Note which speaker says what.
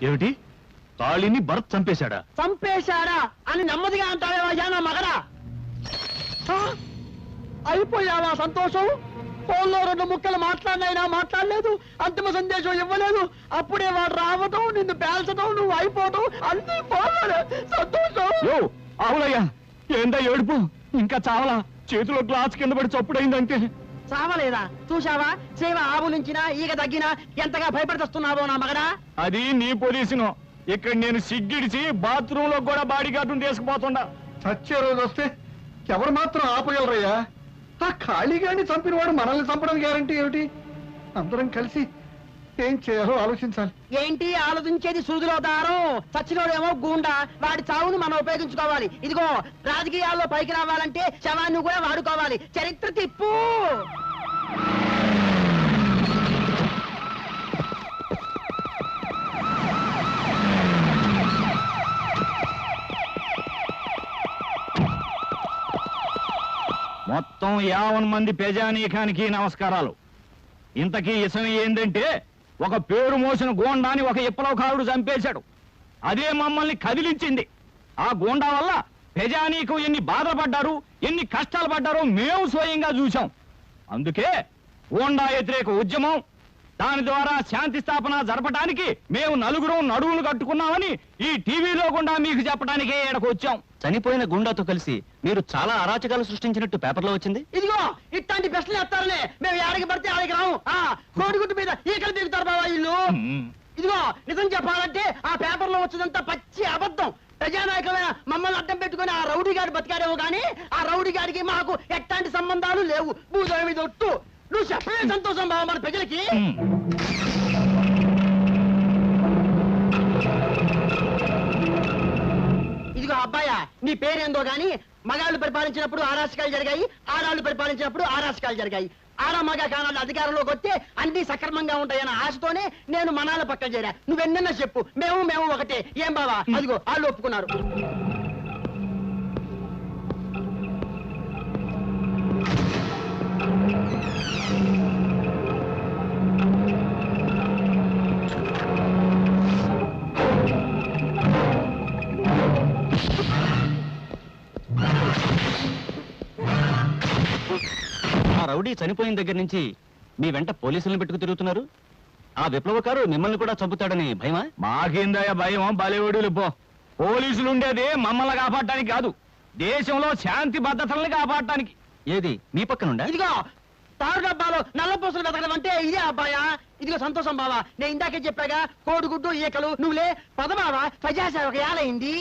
Speaker 1: ఏమిటి? తాళిని భరత్ చంపేశాడా?
Speaker 2: చంపేశాడా అని నెమ్మదిగా అంటావేవయ్యా నా మగడా? అయిపోయావా సంతోషం? ఫోన్లో 2 ముక్కలు మాట్లాడినైనా మాట్లాడలేదు, అంతిమ సందేశం ఇవ్వలేదు. అప్పుడే వాడు రావటం, నిన్ను పేల్చడం, నువ్వు అయిపోవటం అన్ని పోవాలి సంతోషం.
Speaker 1: అవునయ్యా, ఏందా ఏడుపు? ఇంకా చావలా? చేతిలో గ్లాస్ కింద పడి చప్పుడైందంటే.
Speaker 2: చావలేదా? చూశావా? సేవ ఆవులించినా ఈగ తగ్గినా ఎంతగా భయపడుతున్నావో నా మగడా.
Speaker 1: అది నీ పొజిషను. ఇక్కడ నేను సిగ్గిడిచి బాత్రూమ్ లో కూడా బాడీ గార్డును తీసుకుపోతుండా.
Speaker 3: చచ్చే రోజు వస్తే ఎవరు మాత్రం ఆపగలరయ్యా? ఆ ఖాళీగాని చంపిన వాడు మనల్ని చంపడం గ్యారంటీ ఏమిటి? అందరం కలిసి ఏం చేయాలో ఆలోచించాలి.
Speaker 2: ఏంటి ఆలోచించేది? సూదిలో దారం. చచ్చినోడేమో గూండా, వాడి చావును మనం ఉపయోగించుకోవాలి. ఇదిగో రాజకీయాల్లో పైకి రావాలంటే శవాన్ని కూడా వాడుకోవాలి. చరిత్ర తిప్పు.
Speaker 1: మొత్తం 50 మంది ప్రజానీకానికి నమస్కారాలు. ఇంతకీ ఇసం ఏందంటే, ఒక పేరు మోసిన గోండాని ఒక విప్లవకారుడు చంపేశాడు. అదే మమ్మల్ని కదిలించింది. ఆ గోండా వల్ల ప్రజానీకం ఎన్ని బాధలు పడ్డారు, ఎన్ని కష్టాలు పడ్డారో మేము స్వయంగా చూశాం. అందుకే గోండా వ్యతిరేక ఉద్యమం, దాని ద్వారా శాంతి స్థాపన జరపడానికి మేము నలుగురం నడువులు కట్టుకున్నామని ఈ టీవీలో గుండా మీకు చెప్పడానికే ఇక్కడికి వచ్చాం.
Speaker 4: చనిపోయిన గుండాతో కలిసి మీరు చాలా అరాచకాలు సృష్టించినట్టు పేపర్లో వచ్చింది.
Speaker 2: ఇదిగో ఇట్లాంటి ప్రశ్నలు ఎత్తారనే మేము ఏడకి పడితే ఆడికి రాము. కోడిగుడ్డు మీద ఈకలు దిగుతారు బాబా ఇల్లు. ఇదిగో నిజం చెప్పాలంటే ఆ పేపర్లో వచ్చినంత పచ్చి అబద్ధం. ప్రజానాయకమైన మమ్మల్ని అడ్డం పెట్టుకుని ఆ రౌడీ గారి బతికాడేమో గానీ ఆ రౌడీ గారికి మాకు ఎట్లాంటి సంబంధాలు లేవు. భూదేవి మీద ఒట్టు. నువ్వు చెప్పే సంతోషం బాబా మన ప్రజలకి. ఇదిగో అబ్బాయా, నీ పేరేందో గాని మగాళ్ళు పరిపాలించినప్పుడు ఆరాశకాలు జరిగాయి, ఆడాళ్ళు పరిపాలించినప్పుడు ఆరాశకాలు జరిగాయి. ఆడ మగ కానాలు అధికారంలోకి వస్తే అన్ని సక్రమంగా ఉంటాయన్న ఆశతోనే నేను మనాల పక్కన చేరా. నువ్వెన్నన్నా చెప్పు, మేము ఒకటే. ఏం బావా? అదిగో వాళ్ళు ఒప్పుకున్నారు.
Speaker 4: రౌడీ చనిపోయిన దగ్గర నుంచి మీ వెంట పోలీసులను పెట్టుకు తిరుగుతున్నారు. ఆ విప్లవకారు మిమ్మల్ని కూడా చంపుతాడని భయమా?
Speaker 1: మాకేందయ్యా భయం? బలేవడులు పో. పోలీసులు ఉండేది మమ్మల్ని కాపాడటానికి కాదు, దేశంలో శాంతి భద్రతల్ని కాపాడటానికి.
Speaker 4: ఏది మీ పక్కనుండా?
Speaker 2: ఇదిగో తారు డబ్బాలో నల్ల పూసలు వెతకడం అంటే ఇదే అబ్బాయా. ఇదిగో సంతోషం బావా, నేను ఇందాకే చెప్పాగా కోడిగుడ్డు ఈకలు. నువ్వులే పద బావా, ప్రజాసేవకు ఏలైంది.